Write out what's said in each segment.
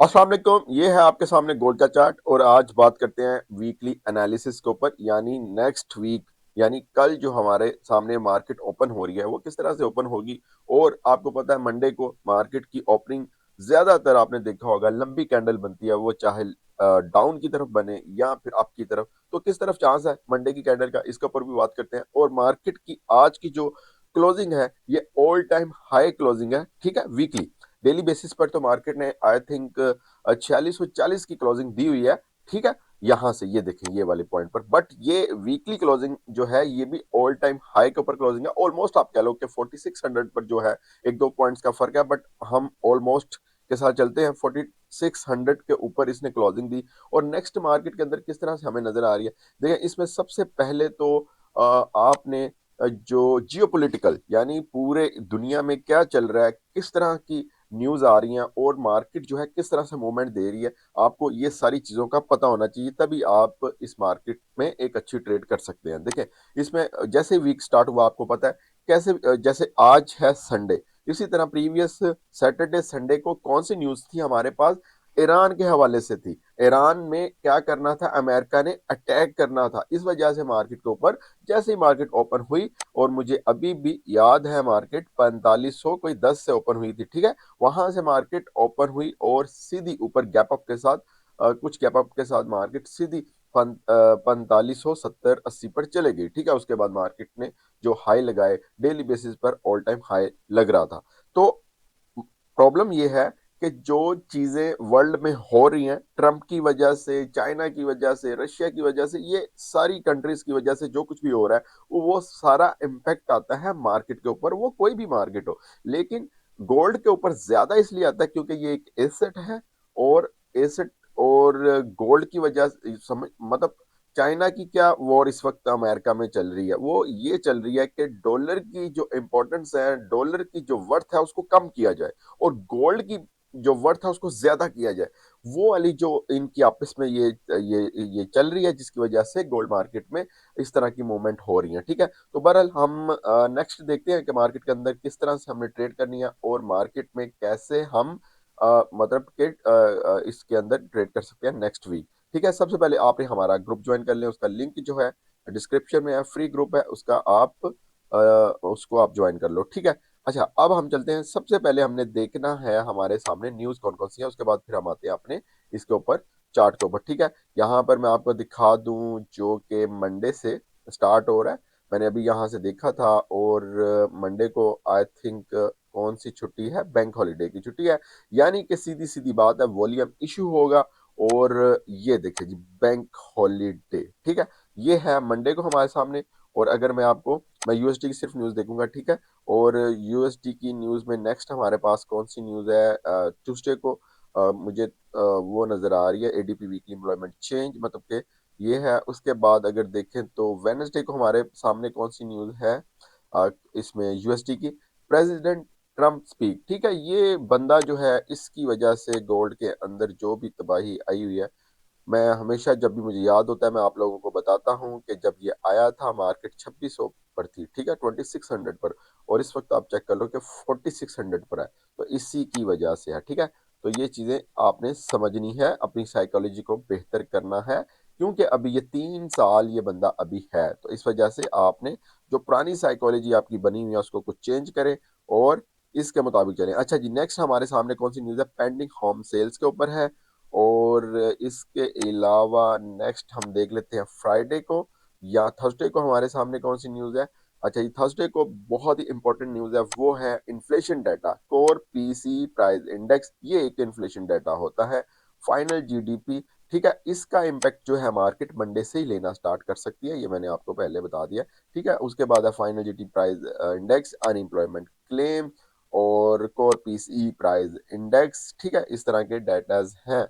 अस्सलाम वालेकुम, ये है आपके सामने गोल्ड का चार्ट और आज बात करते हैं वीकली एनालिसिस के ऊपर यानी नेक्स्ट वीक यानी कल जो हमारे सामने मार्केट ओपन हो रही है वो किस तरह से ओपन होगी। और आपको पता है मंडे को मार्केट की ओपनिंग ज्यादातर आपने देखा होगा लंबी कैंडल बनती है, वो चाहे डाउन की तरफ बने या फिर अप की तरफ। तो किस तरफ चांस है मंडे की कैंडल का, इसके ऊपर भी बात करते हैं। और मार्केट की आज की जो क्लोजिंग है ये ऑल टाइम हाई क्लोजिंग है, ठीक है। वीकली डेली बेसिस पर तो मार्केट ने आई थिंक 4640 की क्लोजिंग दी हुई है, ठीक है। यहां से ये देखें ये वाले पॉइंट पर, बट ये वीकली क्लोजिंग जो है ये भी ऑल टाइम हाई के ऊपर क्लोजिंग है। ऑलमोस्ट आप कह लो कि 4600 पर जो है एक दो पॉइंट्स का फर्क है, बट हम ऑलमोस्ट के साथ चलते हैं। 4600 के ऊपर इसने क्लोजिंग दी। और नेक्स्ट मार्केट के अंदर किस तरह से हमें नजर आ रही है, देखिए इसमें सबसे पहले तो आपने जो जियोपॉलिटिकल यानी पूरे दुनिया में क्या चल रहा है, किस तरह की न्यूज आ रही हैं और मार्केट जो है किस तरह से मूवमेंट दे रही है, आपको ये सारी चीजों का पता होना चाहिए, तभी आप इस मार्केट में एक अच्छी ट्रेड कर सकते हैं। देखें इसमें जैसे वीक स्टार्ट हुआ आपको पता है कैसे, जैसे आज है संडे, इसी तरह प्रीवियस सैटरडे संडे को कौन सी न्यूज थी हमारे पास, ईरान के हवाले से थी। ईरान में क्या करना था, अमेरिका ने अटैक करना था, इस वजह से मार्केट के ऊपर जैसे ही मार्केट ओपन हुई, और मुझे अभी भी याद है मार्केट 4500 कोई 10 से ओपन हुई थी, ठीक है। वहां से मार्केट ओपन हुई और सीधी ऊपर गैप अप के साथ कुछ गैप अप के साथ मार्केट सीधी 4570-80 पर चले गई, ठीक है। उसके बाद मार्केट ने जो हाई लगाए डेली बेसिस पर ऑल टाइम हाई लग रहा था। तो प्रॉब्लम ये है कि जो चीजें वर्ल्ड में हो रही हैं ट्रम्प की वजह से, चाइना की वजह से, रशिया की वजह से, ये सारी कंट्रीज की वजह से जो कुछ भी हो रहा है वो सारा इम्पैक्ट आता है मार्केट के ऊपर, वो कोई भी मार्केट हो। लेकिन गोल्ड के ऊपर ज्यादा इसलिए आता है क्योंकि ये एक एसेट है। और एसेट और गोल्ड की वजह से समझ मतलब चाइना की क्या वॉर इस वक्त अमेरिका में चल रही है, वो ये चल रही है कि डॉलर की जो इंपॉर्टेंस है, डॉलर की जो वर्थ है उसको कम किया जाए और गोल्ड की जो वर्थ है उसको ज्यादा किया जाए। वो वाली जो इनकी आपस में ये चल रही है जिसकी वजह से गोल्ड मार्केट में इस तरह की मूवमेंट हो रही है, ठीक है। तो बहरहाल हम नेक्स्ट देखते हैं कि मार्केट के अंदर किस तरह से हमने ट्रेड करनी है और मार्केट में कैसे हम मतलब कि इसके अंदर ट्रेड कर सकते हैं नेक्स्ट वीक, ठीक है। सबसे पहले आपने हमारा ग्रुप ज्वाइन कर लें, उसका लिंक जो है डिस्क्रिप्शन में है, फ्री ग्रुप है उसका, आप उसको आप ज्वाइन कर लो, ठीक है। अच्छा अब हम चलते हैं, सबसे पहले हमने देखना है हमारे सामने न्यूज कौन कौन सी है, उसके बाद फिर हम आते हैं अपने इसके ऊपर चार्ट के ऊपर, ठीक है। यहाँ पर मैं आपको दिखा दूं जो कि मंडे से स्टार्ट हो रहा है। मैंने अभी यहाँ से देखा था और मंडे को आई थिंक कौन सी छुट्टी है, बैंक हॉलीडे की छुट्टी है, यानी कि सीधी सीधी बात है वॉल्यूम इशू होगा। और ये देखिए जी बैंक हॉलीडे, ठीक है, ये है मंडे को हमारे सामने। और अगर मैं यूएसडी की सिर्फ न्यूज देखूंगा, ठीक है। और यूएसडी की न्यूज में नेक्स्ट हमारे पास कौन सी न्यूज है, ट्यूसडे को मुझे वो नजर आ रही है एडीपी वीकली एम्प्लॉयमेंट चेंज, मतलब कि ये है। उसके बाद अगर देखें तो वेनसडे को हमारे सामने कौन सी न्यूज है, इसमें यूएसडी की प्रेसिडेंट ट्रम्प स्पीक, ठीक है। ये बंदा जो है इसकी वजह से गोल्ड के अंदर जो भी तबाही आई हुई है, मैं हमेशा जब भी मुझे याद होता है मैं आप लोगों को बताता हूँ कि जब ये आया था मार्केट 2600 पर थी, ठीक है, 2600 पर। और इस वक्त आप चेक कर लो कि 4600 पर है। तो इसी की वजह से है, ठीक है। तो ये चीजें आपने समझनी है, अपनी साइकोलॉजी को बेहतर करना है, क्योंकि अभी ये 3 साल ये बंदा अभी है, तो इस वजह से आपने जो पुरानी साइकोलॉजी आपकी बनी हुई है उसको कुछ चेंज करें और इसके मुताबिक चलें। अच्छा जी, नेक्स्ट हमारे सामने कौन सी न्यूज़ है, पेंडिंग होम सेल्स के ऊपर है। और इसके अलावा नेक्स्ट हम देख लेते हैं फ्राइडे को या थर्सडे को हमारे सामने कौन सी न्यूज़ है। अच्छा ये थर्सडे को बहुत ही इंपॉर्टेंट न्यूज़ है, वो है inflation data, core PC price index, ये एक इन्फ्लेशन डाटा होता है, फाइनल जीडीपी, ठीक है। इसका इम्पैक्ट जो है मार्केट मंडे से ही लेना स्टार्ट कर सकती है, ये मैंने आपको पहले बता दिया, ठीक है। उसके बाद है final GDP price index, unemployment claim और कोर पीसी प्राइस इंडेक्स, ठीक है। इस तरह के डाटाज हैं,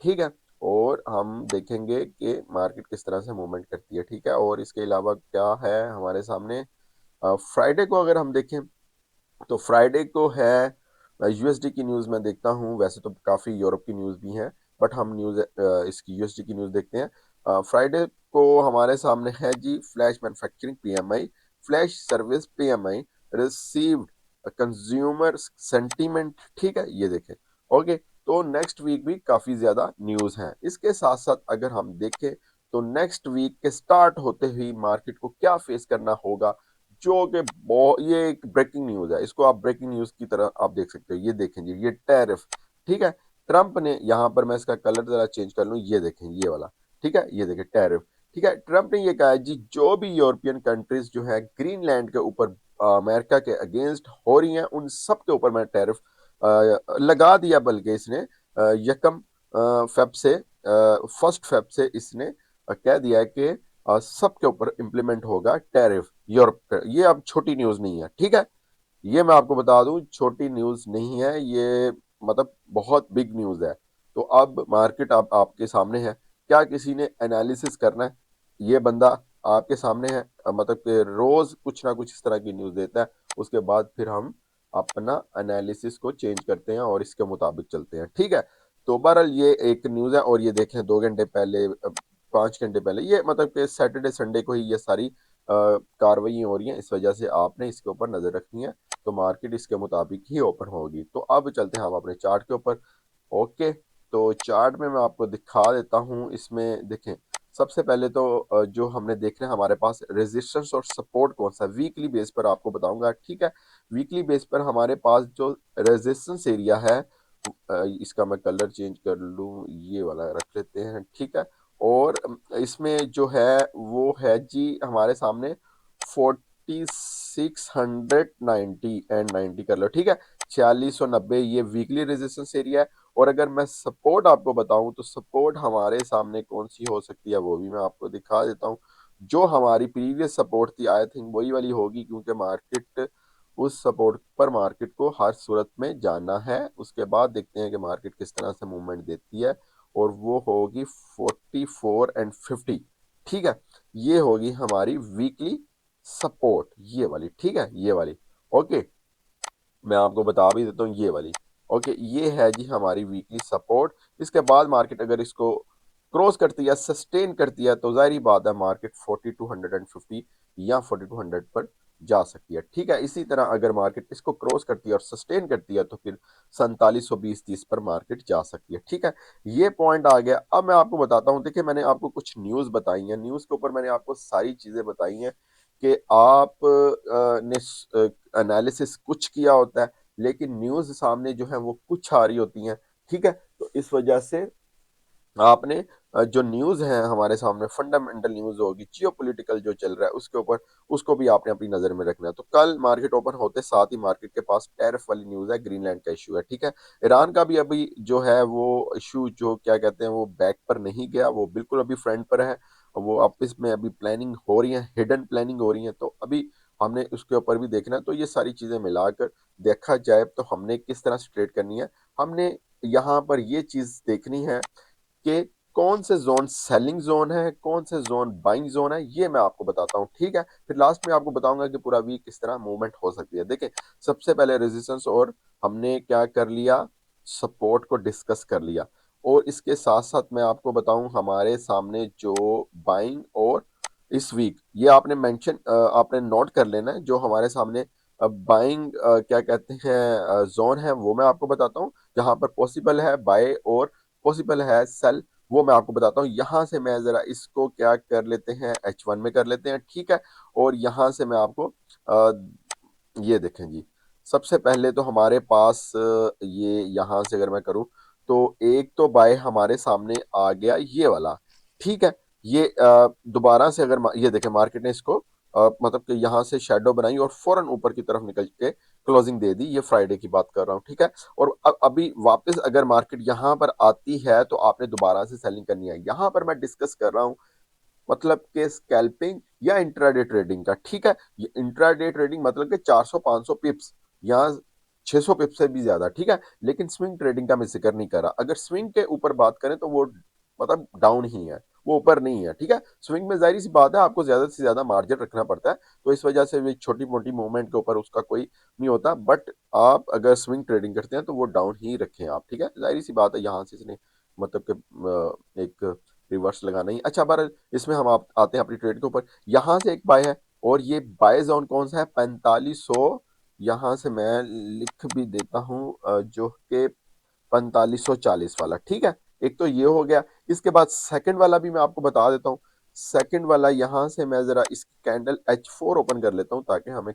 ठीक है। और हम देखेंगे कि मार्केट किस तरह से मूवमेंट करती है, ठीक है। और इसके अलावा क्या है हमारे सामने, फ्राइडे को अगर हम देखें तो फ्राइडे को है यूएसडी की न्यूज़ मैं देखता हूँ, वैसे तो काफ़ी यूरोप की न्यूज़ भी हैं, बट हम न्यूज़ इसकी यूएसडी की न्यूज़ देखते हैं। फ्राइडे को हमारे सामने है जी flash manufacturing PMI, flash service PMI, received consumer sentiment, ठीक है, ये देखें, ओके। तो नेक्स्ट वीक भी काफ़ी ज़्यादा न्यूज़ हैं। इसके साथ साथ अगर हम देखें तो नेक्स्ट वीक के स्टार्ट होते ही मार्केट को क्या फेस करना होगा, जो कि ये एक ब्रेकिंग न्यूज़ है, इसको आप ब्रेकिंग न्यूज़ की तरह आप देख सकते हो। ये देखें जी, ये टैरिफ, ठीक है। ट्रंप ने, यहाँ पर मैं इसका कलर जरा चेंज कर लूँ, ये देखें ये वाला, ठीक है, ये देखें टैरिफ, ठीक है। ट्रंप ने ये कहा है जी, जो भी यूरोपियन कंट्रीज जो है ग्रीनलैंड के ऊपर अमेरिका के अगेंस्ट हो रही हैं, उन सब के ऊपर मैं टैरिफ लगा दिया, बल्कि इसने यकम फेब से, 1 फेब से इसने कह दिया है कि सबके ऊपर इम्प्लीमेंट होगा टैरिफ यूरोप का। ये अब छोटी न्यूज़ नहीं है, ठीक है। ये मैं आपको बता दूं, छोटी न्यूज़ नहीं है ये, मतलब बहुत बिग न्यूज़ है। तो अब मार्केट अब आपके सामने है, क्या किसी ने एनालिसिस करना है? ये बंदा आपके सामने है, मतलब कि रोज कुछ ना कुछ इस तरह की न्यूज़ देता है, उसके बाद फिर हम अपना एनालिसिस को चेंज करते हैं और इसके मुताबिक चलते हैं, ठीक है। तो बहरहाल ये एक न्यूज़ है, और ये देखें 2 घंटे पहले, 5 घंटे पहले, ये मतलब कि सैटरडे संडे को ही ये सारी कार्रवाई हो रही हैं, इस वजह से आपने इसके ऊपर नजर रखनी है। तो मार्केट इसके मुताबिक ही ओपन होगी। तो अब चलते हैं हम अपने चार्ट के ऊपर। ओके, तो चार्ट में मैं आपको दिखा देता हूँ। इसमें देखें, सबसे पहले तो जो हमने देख रहे हैं हमारे पास रेजिस्टेंस और सपोर्ट कौन सा, वीकली बेस पर आपको बताऊंगा, ठीक है। वीकली बेस पर हमारे पास जो रेजिस्टेंस एरिया है, इसका मैं कलर चेंज कर लूँ, ये वाला रख लेते हैं, ठीक है। और इसमें जो है वो है जी हमारे सामने 4690 एंड 90 कर लो, ठीक है। 4690 ये वीकली रेजिस्टेंस एरिया है। और अगर मैं सपोर्ट आपको बताऊं तो सपोर्ट हमारे सामने कौन सी हो सकती है वो भी मैं आपको दिखा देता हूं। जो हमारी प्रीवियस सपोर्ट थी, आई थिंक वही वाली होगी, क्योंकि मार्केट उस सपोर्ट पर मार्केट को हर सूरत में जाना है। उसके बाद देखते हैं कि मार्केट किस तरह से मूवमेंट देती है, और वो होगी 44 एंड 50, ठीक है। ये होगी हमारी वीकली सपोर्ट, ये वाली, ठीक है, ये वाली। ओके, मैं आपको बता भी देता हूँ, ये वाली। ओके, ये है जी हमारी वीकली सपोर्ट। इसके बाद मार्केट अगर इसको क्रॉस करती है, सस्टेन करती है, तो जाहिर बात है मार्केट 4250 या 4200 पर जा सकती है, ठीक है। इसी तरह अगर मार्केट इसको क्रॉस करती है और सस्टेन करती है, तो फिर 4720-30 पर मार्केट जा सकती है, ठीक है। ये पॉइंट आ गया। अब मैं आपको बताता हूँ, देखिए मैंने आपको कुछ न्यूज़ बताई है, न्यूज़ के ऊपर मैंने आपको सारी चीज़ें बताई हैं कि आप ने एनालिसिस कुछ किया होता है, लेकिन न्यूज़ सामने जो है वो कुछ आ रही होती हैं, ठीक है। तो इस वजह से आपने जो न्यूज़ है हमारे सामने, फंडामेंटल न्यूज़ होगी, जियोपॉलिटिकल जो चल रहा है उसके ऊपर, उसको भी आपने अपनी नज़र में रखना है। तो कल मार्केट ओपन होते साथ ही मार्केट के पास टैरिफ वाली न्यूज़ है, ग्रीनलैंड का इशू है, ठीक है। ईरान का भी अभी जो है वो इशू, जो क्या कहते हैं, वो बैक पर नहीं गया, वो बिल्कुल अभी फ्रंट पर है। वो आपस में अभी प्लानिंग हो रही है, हिडन प्लानिंग हो रही है, तो अभी हमने उसके ऊपर भी देखना है। तो ये सारी चीज़ें मिलाकर देखा जाए तो हमने किस तरह से ट्रेड करनी है, हमने यहाँ पर ये चीज़ देखनी है कि कौन से जोन सेलिंग जोन है, कौन से जोन बाइंग जोन है, ये मैं आपको बताता हूँ, ठीक है। फिर लास्ट में आपको बताऊंगा कि पूरा वीक किस तरह मूवमेंट हो सकती है। देखिए, सबसे पहले रेजिस्टेंस, और हमने क्या कर लिया, सपोर्ट को डिस्कस कर लिया। और इसके साथ साथ मैं आपको बताऊं, हमारे सामने जो बाइंग और इस वीक, ये आपने मेंशन, आपने नोट कर लेना है, जो हमारे सामने बाइंग क्या कहते हैं जोन है, वो मैं आपको बताता हूँ। जहां पर पॉसिबल है बाय और पॉसिबल है सेल, वो मैं आपको बताता हूँ। यहां से मैं जरा इसको क्या कर लेते हैं, H1 में कर लेते हैं, ठीक है। और यहां से मैं आपको ये देखें जी, सबसे पहले तो हमारे पास ये यहां से अगर मैं करूं, तो एक तो बाय हमारे सामने आ गया ये वाला, ठीक है। ये दोबारा से अगर ये देखें, मार्केट ने इसको मतलब कि यहां से शेडो बनाई और फौरन ऊपर की तरफ निकल के क्लोजिंग दे दी। ये फ्राइडे की बात कर रहा हूँ, ठीक है। और अभी वापस अगर मार्केट यहां पर आती है, तो आपने दोबारा से सेलिंग करनी है। यहां पर मैं डिस्कस कर रहा हूं मतलब कि स्कैल्पिंग या इंट्राडे ट्रेडिंग का, ठीक है। ये इंट्राडे ट्रेडिंग मतलब कि 400-500 पिप्स या 600 पिप्स से भी ज्यादा, ठीक है। लेकिन स्विंग ट्रेडिंग का मैं जिक्र नहीं कर रहा। अगर स्विंग के ऊपर बात करें तो वो मतलब डाउन ही है, वो ऊपर नहीं है, ठीक है। स्विंग में जाहिर सी बात है आपको ज्यादा से ज्यादा मार्जिन रखना पड़ता है, तो इस वजह से छोटी मोटी मूवमेंट के ऊपर उसका कोई नहीं होता। बट आप अगर स्विंग ट्रेडिंग करते हैं तो वो डाउन ही रखें आप, ठीक है। जाहिर सी बात है यहाँ से इसने मतलब कि एक रिवर्स लगाना ही अच्छा। बार इसमें हम आते हैं अपनी ट्रेड के ऊपर। यहां से एक बाय है, और ये बाय जोन कौन सा है, 4500। यहां से मैं लिख भी देता हूं जो कि 4540 वाला, ठीक है। एक तो ये हो गया। इसके बाद सेकंड वाला भी मैं आपको बता देता हूँ। सेकंड वाला यहां से मैं जरा इसकी कैंडल H4 ओपन कर लेता हूं ताकि हमें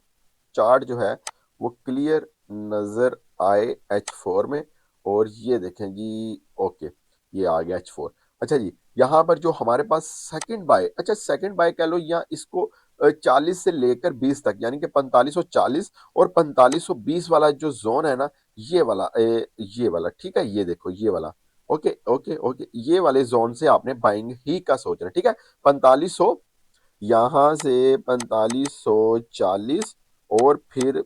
चार्ट जो है वो क्लियर नजर आए H4 में। और ये देखें जी, ओके, ये आ गया H4। अच्छा जी, यहाँ पर जो हमारे पास सेकंड बाय, अच्छा सेकंड बाय कह लो, या इसको 40 से लेकर 20 तक, यानी कि 4540 और 4520 वाला जो जोन है ना, ये वाला ये वाला, ठीक है, ये देखो ये वाला। ओके ओके ओके, ये वाले जोन से आपने बाइंग ही का सोचना, ठीक है। 4500, यहां से 4540 और फिर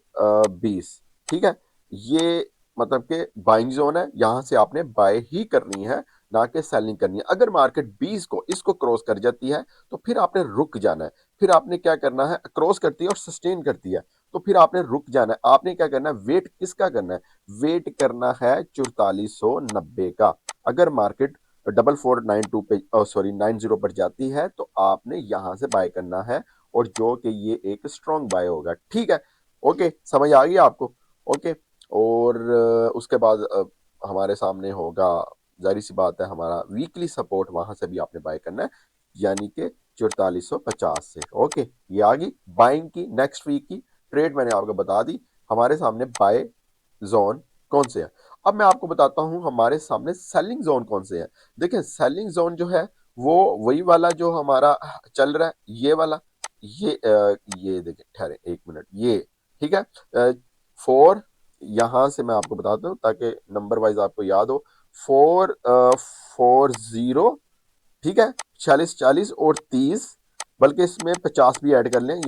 20, ठीक है। ये मतलब के बाइंग जोन है, यहां से आपने बाय ही करनी है, ना कि सेलिंग करनी है। अगर मार्केट 20 को इसको क्रॉस कर जाती है तो फिर आपने रुक जाना है। फिर आपने क्या करना है, क्रॉस करती है और सस्टेन करती है तो फिर आपने रुक जाना है। आपने क्या करना है, वेट किसका करना है, वेट करना है 4490 का। अगर मार्केट 4492 पे, सॉरी 90 पर जाती है तो आपने यहां से बाय करना है, और जो कि ये एक स्ट्रॉन्ग बाय होगा, ठीक है। ओके, समझ आ गई आपको। ओके, और उसके बाद हमारे सामने होगा, जाहिर सी बात है, हमारा वीकली सपोर्ट, वहां से भी आपने बाय करना है, यानी कि 4450 से। ओके, ये आ गई बाइंग की नेक्स्ट वीक की ट्रेड, मैंने आपको बता दी। हमारे सामने बाय जोन कौन से है, अब मैं आपको बताता हूं हमारे सामने सेलिंग जोन कौन से है। देखिए सेलिंग जोन जो है वो वही वाला जो हमारा चल रहा है, ये वाला। ये देखिए, ठहरे एक मिनट, ये ठीक है। 4, यहां से मैं आपको बताता हूँ ताकि नंबर वाइज आपको याद हो। 440, ठीक है, 40 40 और 30, बल्कि इसमें 50 भी ऐड कर लें,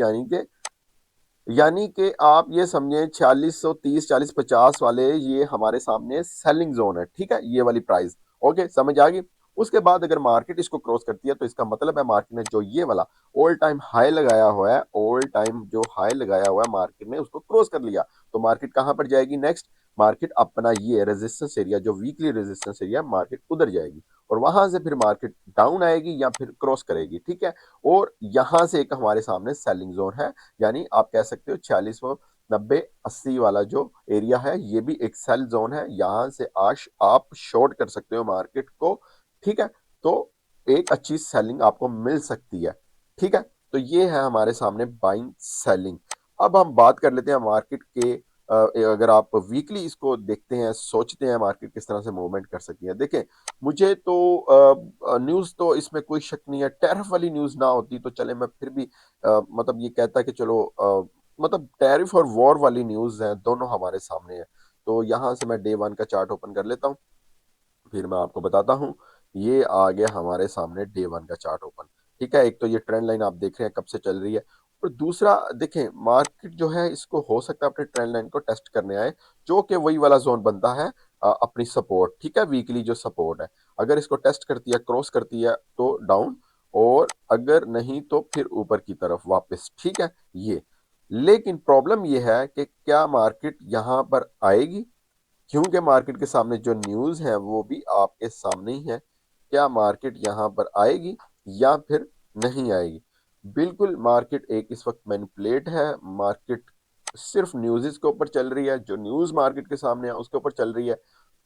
यानी कि आप ये समझें 4630 4050 वाले ये हमारे सामने सेलिंग जोन है, ठीक है, ये वाली प्राइस। ओके, समझ आ गई। उसके बाद अगर मार्केट इसको क्रॉस करती है तो इसका मतलब है मार्केट ने जो ये वाला ऑल टाइम हाई लगाया हुआ है, ऑल टाइम जो हाई लगाया हुआ है मार्केट ने उसको क्रॉस कर लिया, तो मार्केट कहां पर जाएगी नेक्स्ट, मार्केट अपना ये रेजिस्टेंस एरिया, जो वीकली रेजिस्टेंस एरिया, मार्केट उधर जाएगी, और वहां से फिर मार्केट डाउन आएगी या फिर क्रॉस करेगी, ठीक है। और यहां से एक हमारे सामने सेलिंग जोन है, यानी आप कह सकते हो 40 90 80 वाला जो एरिया है, ये भी एक सेल जोन है, यहां से आज आप शॉर्ट कर सकते हो मार्केट को, ठीक है। तो एक अच्छी सेलिंग आपको मिल सकती है, ठीक है। तो ये है हमारे सामने बाइंग सेलिंग। अब हम बात कर लेते हैं मार्केट के, अगर आप वीकली इसको देखते हैं, सोचते हैं मार्केट किस तरह से मूवमेंट कर सकती है। देखें, मुझे तो न्यूज़ तो इसमें कोई शक नहीं है, टैरिफ वाली न्यूज़ ना होती तो चले, मैं फिर भी मतलब ये कहता है कि चलो, मतलब टैरिफ और वॉर वाली न्यूज़ है, दोनों हमारे सामने है। तो यहाँ से मैं डे 1 का चार्ट ओपन कर लेता हूँ, फिर मैं आपको बताता हूँ। ये आ गया हमारे सामने डे 1 का चार्ट ओपन, ठीक है। एक तो ये ट्रेंड लाइन आप देख रहे हैं कब से चल रही है, और दूसरा देखें, मार्केट जो है इसको हो सकता है अपने ट्रेंड लाइन को टेस्ट करने आए, जो कि वही वाला जोन बनता है अपनी सपोर्ट, ठीक है, वीकली जो सपोर्ट है। अगर इसको टेस्ट करती है, क्रॉस करती है तो डाउन, और अगर नहीं तो फिर ऊपर की तरफ वापस, ठीक है। ये लेकिन प्रॉब्लम ये है कि क्या मार्केट यहां पर आएगी, क्योंकि मार्केट के सामने जो न्यूज़ है वो भी आपके सामने ही है। क्या मार्केट यहाँ पर आएगी या फिर नहीं आएगी। बिल्कुल मार्केट एक इस वक्त मैनिपुलेट है, मार्केट सिर्फ न्यूज़ के ऊपर चल रही है, जो न्यूज़ मार्केट के सामने है उसके ऊपर चल रही है।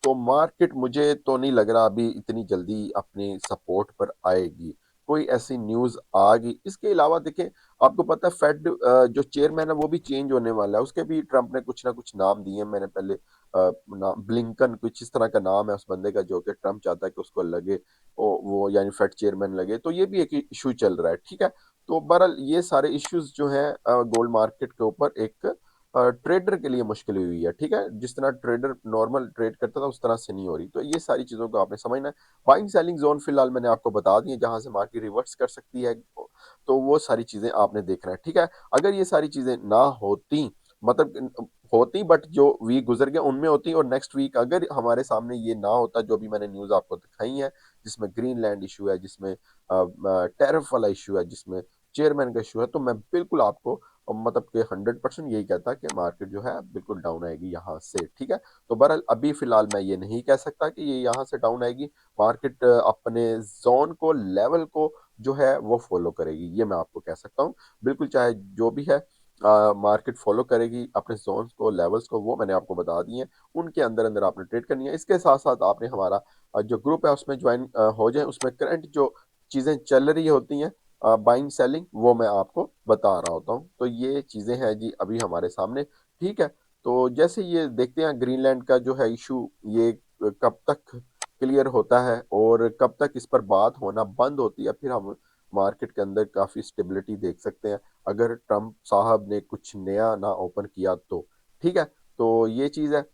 तो मार्केट मुझे तो नहीं लग रहा अभी इतनी जल्दी अपनी सपोर्ट पर आएगी, कोई ऐसी न्यूज़ आ गई। इसके अलावा देखें, आपको पता है फेड जो चेयरमैन है वो भी चेंज होने वाला है, उसके भी ट्रंप ने कुछ ना कुछ नाम दिए हैं। मैंने पहले ब्लिंकन कुछ इस तरह का नाम है उस बंदे का, जो कि ट्रम्प चाहता है कि उसको लगे, वो यानी फेड चेयरमैन लगे, तो ये भी एक इशू चल रहा है, ठीक है। तो बहरहाल ये सारे इश्यूज जो हैं गोल्ड मार्केट के ऊपर एक ट्रेडर के लिए मुश्किल हुई है, ठीक है। जिस तरह ट्रेडर नॉर्मल ट्रेड करता था उस तरह से नहीं हो रही, तो ये सारी चीजों को आपने समझना है। बाइंग सेलिंग जोन फिलहाल मैंने आपको बता दी है जहां से मार्केट रिवर्स कर सकती है, तो वो सारी चीजें आपने देखना है, ठीक है। अगर ये सारी चीजें ना होती, मतलब होती, बट जो वीक गुजर गया उनमें होती, और नेक्स्ट वीक अगर हमारे सामने ये ना होता, जो भी मैंने न्यूज़ आपको दिखाई है, जिसमें ग्रीनलैंड इशू है, जिसमें टैरिफ वाला इशू है, जिसमें चेयरमैन का इशू है, तो मैं बिल्कुल आपको मतलब कि 100% यही कहता कि मार्केट जो है बिल्कुल डाउन आएगी यहाँ से, ठीक है। तो बहरहाल अभी फिलहाल मैं ये नहीं कह सकता कि ये यहाँ से डाउन आएगी। मार्केट अपने जोन को, लेवल को जो है वो फॉलो करेगी, ये मैं आपको कह सकता हूँ। बिल्कुल चाहे जो भी है, मार्केट फॉलो करेगी अपने जोन्स को, लेवल्स को, वो मैंने आपको बता दिए हैं। उनके अंदर अंदर आपने ट्रेड करनी है। इसके साथ साथ आपने हमारा जो ग्रुप है उसमें ज्वाइन हो जाए। उसमें करंट जो चीज़ें चल रही होती हैं, बाइंग सेलिंग, वो मैं आपको बता रहा होता हूँ। तो ये चीज़ें हैं जी अभी हमारे सामने। ठीक है, तो जैसे ये देखते हैं ग्रीनलैंड का जो है इशू, ये कब तक क्लियर होता है और कब तक इस पर बात होना बंद होती है, फिर हम मार्केट के अंदर काफ़ी स्टेबिलिटी देख सकते हैं, अगर ट्रम्प साहब ने कुछ नया ना ओपन किया तो। ठीक है, तो ये चीज़ है।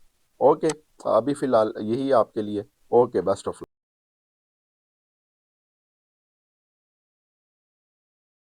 ओके, अभी फिलहाल यही आपके लिए। Okay, best of